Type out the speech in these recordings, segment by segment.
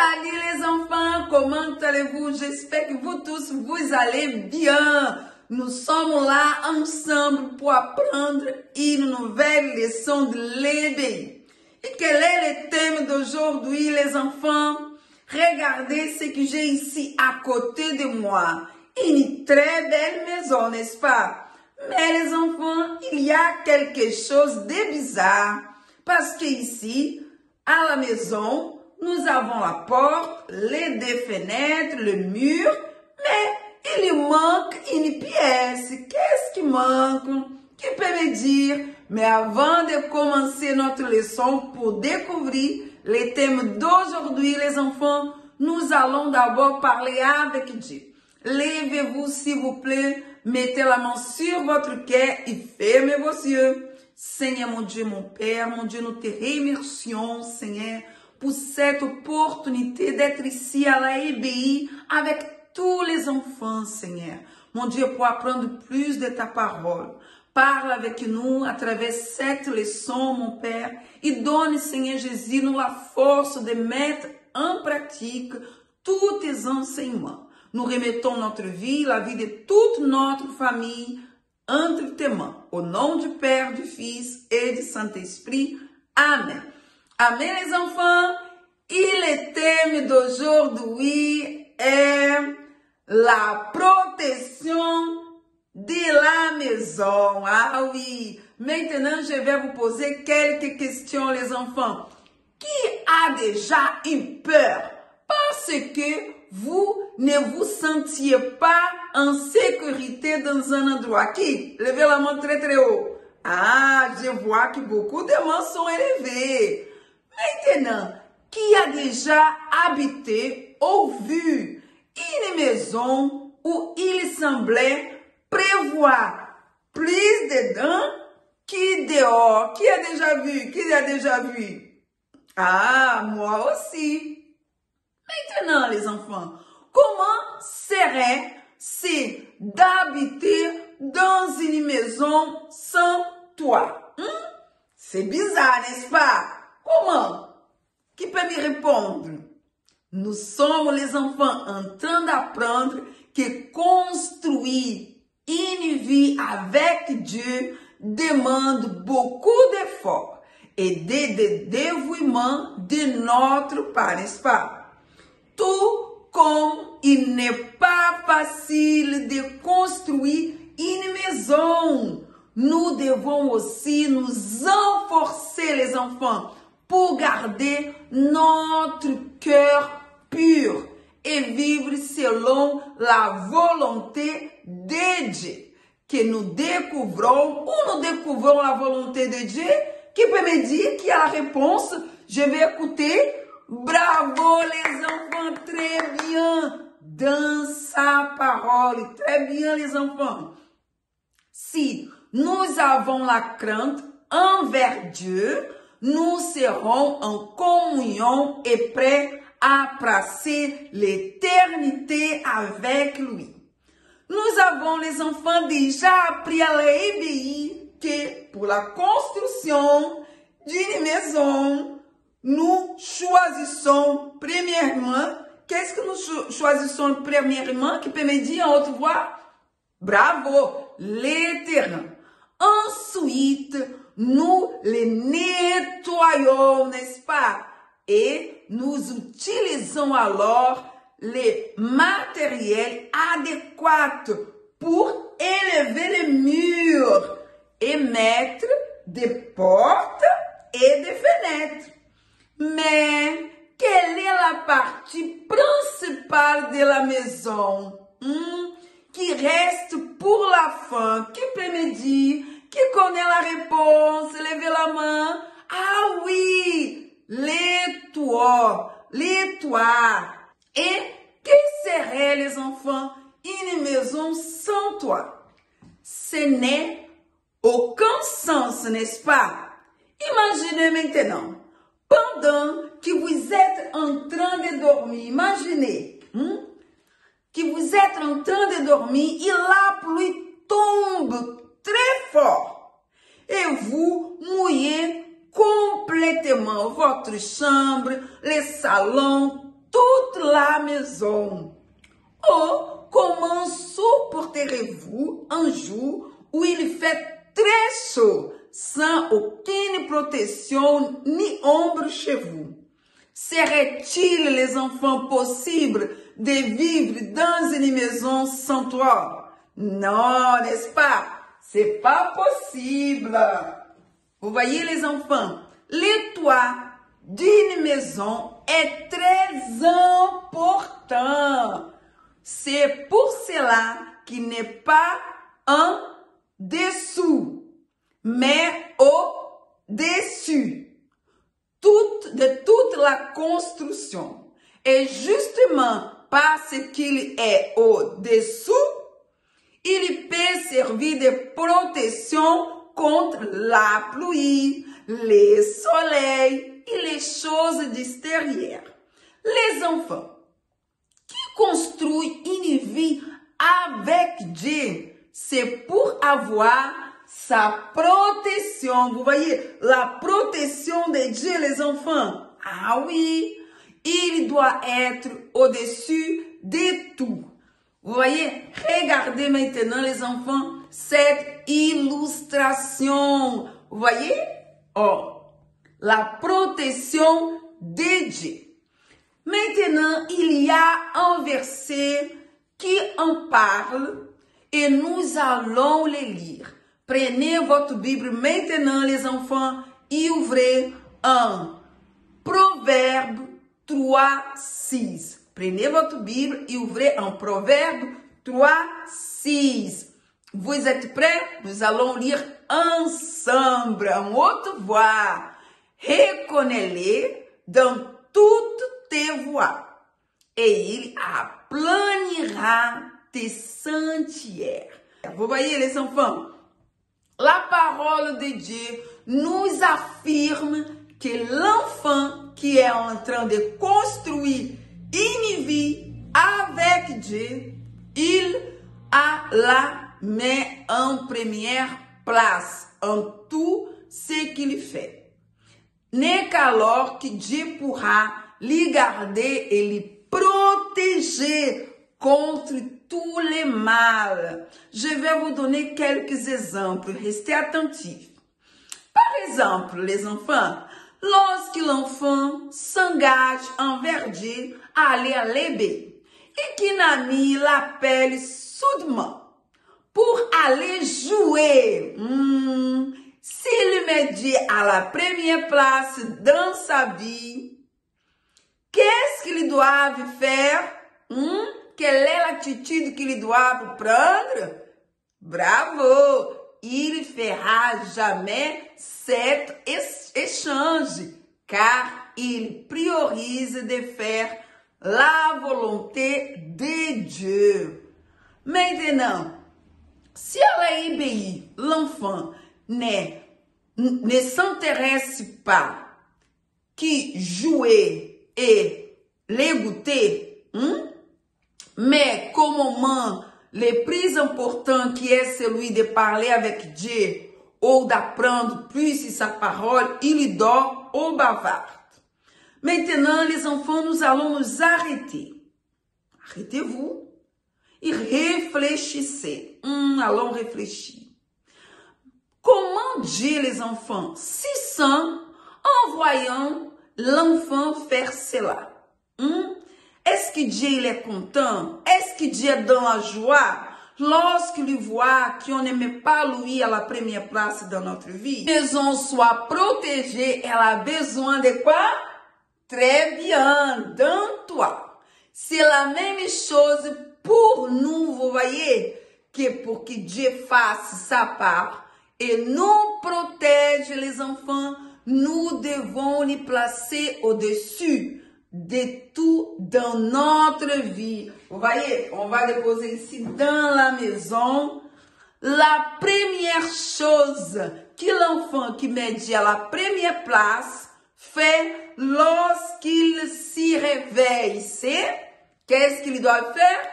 Salut les enfants, comment allez-vous? J'espère que vous tous, vous allez bien. Nous sommes là ensemble pour apprendre une nouvelle leçon de l'EBI. Et quel est le thème d'aujourd'hui les enfants? Regardez ce que j'ai ici à côté de moi. Une très belle maison, n'est-ce pas? Mais les enfants, il y a quelque chose de bizarre. Parce que ici, à la maison, nous avons la porte, les deux fenêtres, le mur, mais il manque une pièce. Qu'est-ce qui manque? Qui peut me dire? Mais avant de commencer notre leçon pour découvrir les thèmes d'aujourd'hui, les enfants, nous allons d'abord parler avec Dieu. Levez-vous, s'il vous plaît, mettez la main sur votre cœur et fermez vos yeux. Seigneur, mon Dieu, mon Père, mon Dieu, nous te remercions, Seigneur, pour cette opportunité d'être ici à la EBI avec tous les enfants, Seigneur. Mon Dieu, pour apprendre plus de ta parole. Parle avec nous à travers cette leçon, mon Père, et donne, Seigneur Jésus, nous la force de mettre en pratique tous tes enseignements. Nous remettons notre vie, la vie de toute notre famille, entre tes mains. Au nom du Père, du Fils et du Saint-Esprit. Amen. Amen les enfants. Et le thème d'aujourd'hui est la protection de la maison. Ah oui. Maintenant, je vais vous poser quelques questions les enfants. Qui a déjà une peur parce que vous ne vous sentiez pas en sécurité dans un endroit? Qui? Levez la main très très haut. Ah, je vois que beaucoup de mains sont élevées. Maintenant, qui a déjà habité ou vu une maison où il semblait prévoir plus dedans que dehors? Qui a déjà vu? Qui a déjà vu? Ah, moi aussi. Maintenant, les enfants, comment serait-ce d'habiter dans une maison sans toit? C'est bizarre, n'est-ce pas? Comment? Qui peut me répondre? Nous sommes les enfants en train d'apprendre que construire une vie avec Dieu demande beaucoup d'efforts et de dévouement de notre part, n'est-ce pas? Tout comme il n'est pas facile de construire une maison, nous devons aussi nous renforcer les enfants pour garder notre cœur pur et vivre selon la volonté de Dieu. Que nous découvrons, ou nous découvrons la volonté de Dieu, qui peut me dire qui a la réponse? Je vais écouter. Bravo les enfants, très bien, dans sa parole, très bien les enfants. Si nous avons la crainte envers Dieu, nous serons en communion et prêts à passer l'éternité avec lui. Nous avons les enfants déjà appris à l'EBI que pour la construction d'une maison, nous choisissons premièrement, qu'est-ce que nous choisissons premièrement, qui peut me dire en haute voix? Bravo, les terrains. Ensuite, nous les nettoyons, n'est-ce pas? Et nous utilisons alors les matériels adéquats pour élever les murs et mettre des portes et des fenêtres. Mais quelle est la partie principale de la maison qui reste pour la fin? Qui peut me dire? Qui connaît la réponse? Levez la main. Ah oui, les toits, les toits. Et que serait, les enfants, une maison sans toit? Ce n'est aucun sens, n'est-ce pas? Imaginez maintenant. Pendant que vous êtes en train de dormir, imaginez que vous êtes en train de dormir et la pluie tombe très fort et vous mouillez complètement votre chambre, les salons, tout toute la maison. Ou comment supporterez-vous un jour où il fait très chaud, sans aucune protection ni ombre chez vous? Serait-il, les enfants, possible de vivre dans une maison sans toit? Non, n'est-ce pas? C'est pas possible. Vous voyez, les enfants, le toit d'une maison est très important. C'est pour cela qu'il n'est pas en dessous, mais au-dessus de toute la construction. Et justement, parce qu'il est au-dessous, il peut servir de protection contre la pluie, les soleils et les choses extérieures. Les enfants qui construisent une vie avec Dieu, c'est pour avoir sa protection. Vous voyez, la protection de Dieu, les enfants. Ah oui, il doit être au-dessus de tout. Vous voyez, regardez maintenant, les enfants, cette illustration. Vous voyez? Oh, la protection de Dieu. Maintenant, il y a un verset qui en parle et nous allons le lire. Prenez votre Bible maintenant, les enfants, et ouvrez un Proverbe 3, 6. Prenez votre Bible et ouvrez un Proverbe 3, 6. Vous êtes prêts? Nous allons lire ensemble, en haute voix. Reconnais-les dans toutes tes voies, et il aplanira tes sentiers. Vous voyez, les enfants, la parole de Dieu nous affirme que l'enfant qui est en train de construire une vie avec Dieu, il a la main en première place en tout ce qu'il fait. N'est qu'alors que Dieu pourra les garder et les protéger contre tous les mal. Je vais vous donner quelques exemples. Restez attentifs. Par exemple, les enfants, lorsque l'enfant s'engage envers Dieu à aller à l'éveil et qu'un ami l'appelle soudainement pour aller jouer, s'il met Dieu à la première place dans sa vie, qu'est-ce qu'ils doivent faire? Quelle est l'attitude qu'ils doivent prendre? Bravo! Il ne fera jamais cet échange, car il priorise de faire la volonté de Dieu. Maintenant, si à l'ébéi, l'enfant ne s'intéresse pas qui jouer et les goûter, mais qu'au moment le plus important qui est celui de parler avec Dieu ou d'apprendre plus sa parole, il dort ou bavarde. Maintenant, les enfants, nous allons nous arrêter. Arrêtez-vous et réfléchissez. Allons réfléchir. Comment Dieu, les enfants, s'y sent en voyant l'enfant faire cela? Est-ce que Dieu il est content? Est-ce que Dieu est dans la joie lorsqu'il voit qu'on ne met pas lui à la première place dans notre vie? La maison soit protégée, elle a besoin de quoi? Très bien, dans toi. C'est la même chose pour nous, vous voyez, que pour que Dieu fasse sa part et nous protège les enfants, nous devons les placer au-dessus de tout dans notre vie. Vous voyez, on va déposer ici dans la maison. La première chose que l'enfant qui met Dieu à la première place fait lorsqu'il s'y réveille, c'est qu'est-ce qu'il doit faire?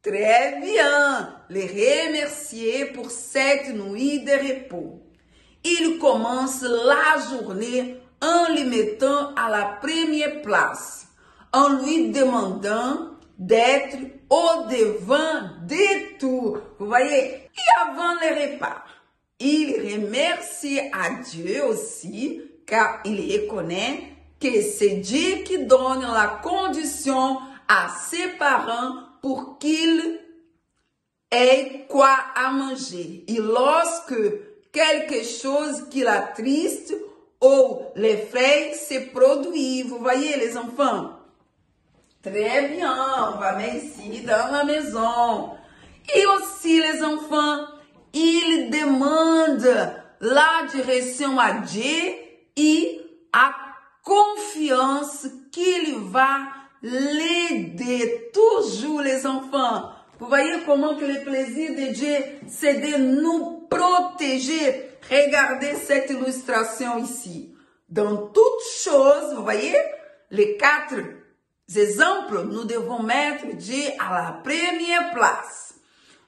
Très bien, les remercier pour cette nuit de repos. Il commence la journée en les mettant à la première place, en lui demandant d'être au-devant de tout. Vous voyez? Et avant le repas, il remercie à Dieu aussi, car il reconnaît que c'est Dieu qui donne la condition à ses parents pour qu'ils aient quoi à manger. Et lorsque quelque chose qui l'attriste ou l'effraie se produit, vous voyez les enfants? Très bien, on va mettre ici dans la maison. Et aussi les enfants, ils demandent la direction à Dieu et à confiance qu'il va l'aider. Toujours les enfants. Vous voyez comment que le plaisir de Dieu, c'est de nous protéger. Regardez cette illustration ici. Dans toutes choses, vous voyez, les 4 exemples, nous devons mettre Dieu à la première place.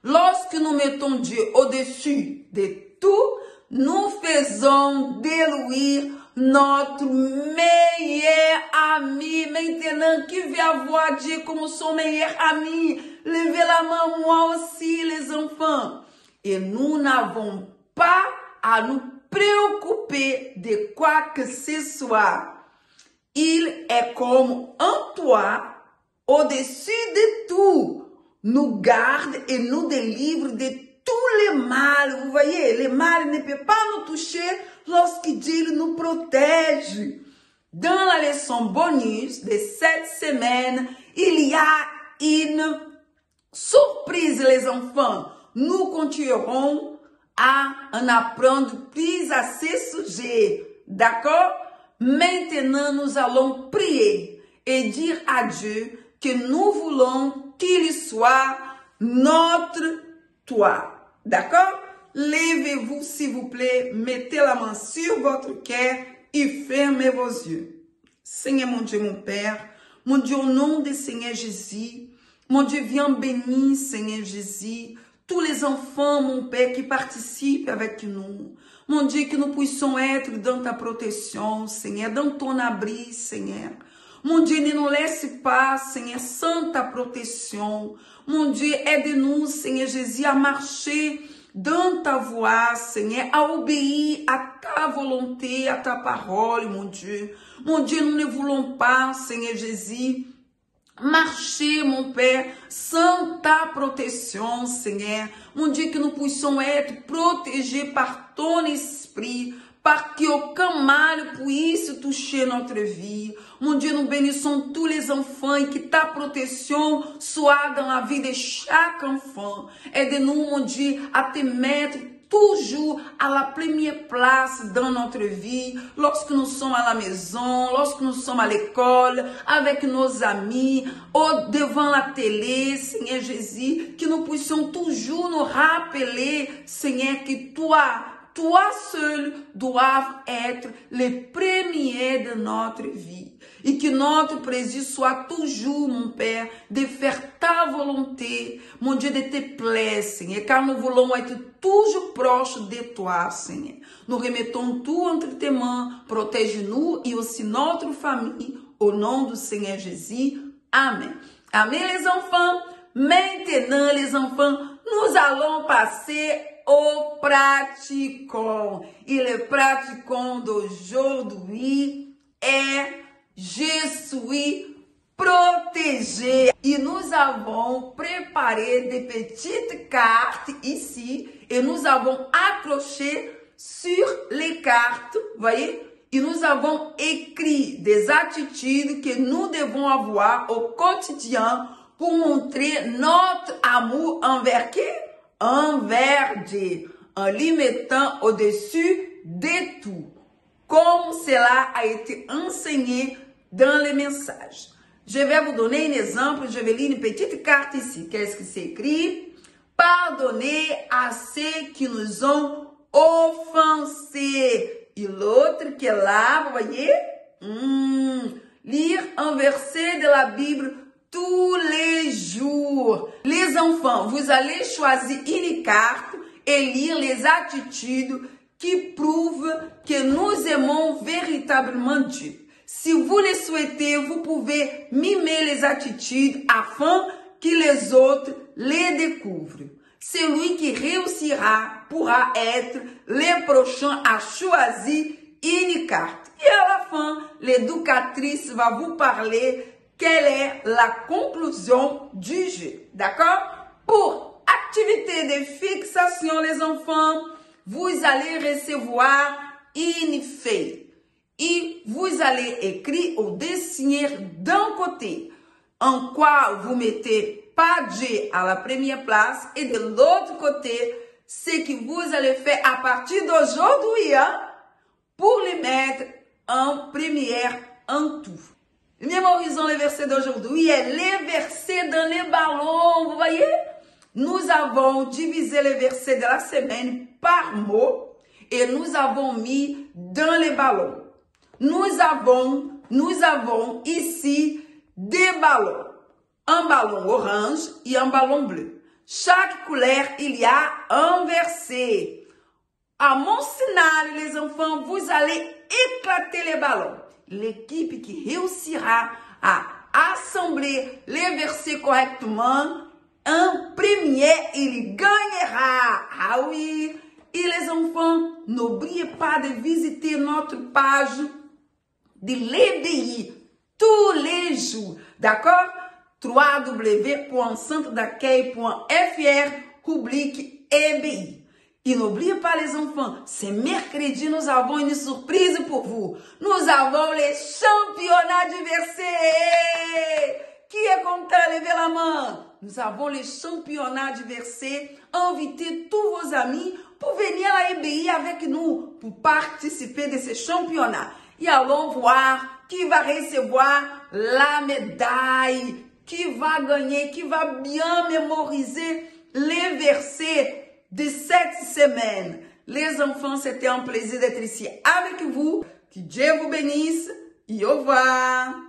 Lorsque nous mettons Dieu au-dessus de tout, nous faisons de lui notre meilleur ami. Maintenant, qui veut avoir Dieu comme son meilleur ami? Levez la main, moi aussi, les enfants. Et nous n'avons pas à nous préoccuper de quoi que ce soit. Il est comme un toit au-dessus de tout. Nous garde et nous délivre de tous les mal. Vous voyez, le mal ne peut pas nous toucher lorsque Dieu nous protège. Dans la leçon bonus de cette semaine, il y a une surprise, les enfants. Nous continuerons à en apprendre plus à ce sujet. D'accord? Maintenant, nous allons prier et dire à Dieu que nous voulons qu'il soit notre toit. D'accord? Levez-vous, s'il vous plaît, mettez la main sur votre cœur et fermez vos yeux. Seigneur mon Dieu, mon Père, mon Dieu, au nom du Seigneur Jésus, mon Dieu, viens bénir, Seigneur Jésus, tous les enfants, mon Père, qui participent avec nous. Mon Dieu, que nous puissions être dans ta protection, Seigneur, dans ton abri, Seigneur. Mon Dieu, ne nous laisse pas, Seigneur, sans ta protection. Mon Dieu, aide-nous, Seigneur Jésus, à marcher dans ta voie, Seigneur, à obéir à ta volonté, à ta parole, mon Dieu. Mon Dieu, nous ne voulons pas, Seigneur Jésus, marcher, mon Père, sans ta protection, Seigneur. Mon Dieu, que nous puissions être protégés par ton esprit, par qu'aucun mal puisse toucher notre vie. Mon Dieu, nous bénissons tous les enfants et que ta protection soit dans la vie de chaque enfant. Aide-nous, mon Dieu, à te mettre toujours à la première place dans notre vie, lorsque nous sommes à la maison, lorsque nous sommes à l'école, avec nos amis, devant la télé, Seigneur Jésus, que nous puissions toujours nous rappeler, Seigneur, que toi seul doivent être les premiers de notre vie. Et que notre plaisir soit toujours, mon Père, de faire ta volonté, mon Dieu, de te plaire, Seigneur, car nous voulons être toujours proches de toi, Seigneur. Nous remettons tout entre tes mains, protège-nous et aussi notre famille, au nom du Seigneur Jésus. Amen. Amen, les enfants. Maintenant, les enfants, nous allons passer au pratiquant. Et le pratiquant d'aujourd'hui est « Je suis protégé ». Et nous avons préparé des petites cartes ici et nous avons accroché sur les cartes, voyez, et nous avons écrit des attitudes que nous devons avoir au quotidien pour montrer notre amour envers qui? Envers Dieu, en lui mettant au-dessus de tout, comme cela a été enseigné dans les messages. Je vais vous donner un exemple, je vais lire une petite carte ici. Qu'est-ce qui s'écrit? Pardonnez à ceux qui nous ont offensés. Et l'autre qui est là, vous voyez? Lire un verset de la Bible tous les jours. Les enfants, vous allez choisir une carte et lire les attitudes qui prouvent que nous aimons véritablement Dieu. Si vous le souhaitez, vous pouvez mimer les attitudes afin que les autres les découvrent. Celui qui réussira pourra être le prochain à choisir une carte. Et à la fin, l'éducatrice va vous parler quelle est la conclusion du jeu. D'accord? Pour activité de fixation, les enfants, vous allez recevoir une feuille. Et vous allez écrire ou dessiner d'un côté en quoi vous mettez pas Dieu à la première place et de l'autre côté, ce que vous allez faire à partir d'aujourd'hui pour les mettre en première en tout. Mémorisons les versets d'aujourd'hui et les versets dans les ballons. Vous voyez? Nous avons divisé les versets de la semaine par mot et nous avons mis dans les ballons. Nous avons ici des ballons. Un ballon orange et un ballon bleu. Chaque couleur, il y a un verset. À mon signal, les enfants, vous allez éclater les ballons. L'équipe qui réussira à assembler les versets correctement, en premier, il gagnera. Ah oui. Et les enfants, n'oubliez pas de visiter notre page de l'EBI tous les jours. D'accord? www.centredaccueil.fr rubrique EBI. Et n'oubliez pas les enfants, ce mercredi, nous avons une surprise pour vous. Nous avons les championnats du verset. Qui est content? Levez la main. Nous avons les championnats du verset. Invitez tous vos amis pour venir à l'EBI avec nous pour participer de ces championnats. Et allons voir qui va recevoir la médaille, qui va gagner, qui va bien mémoriser les versets de cette semaine. Les enfants, c'était un plaisir d'être ici avec vous. Que Dieu vous bénisse et au revoir.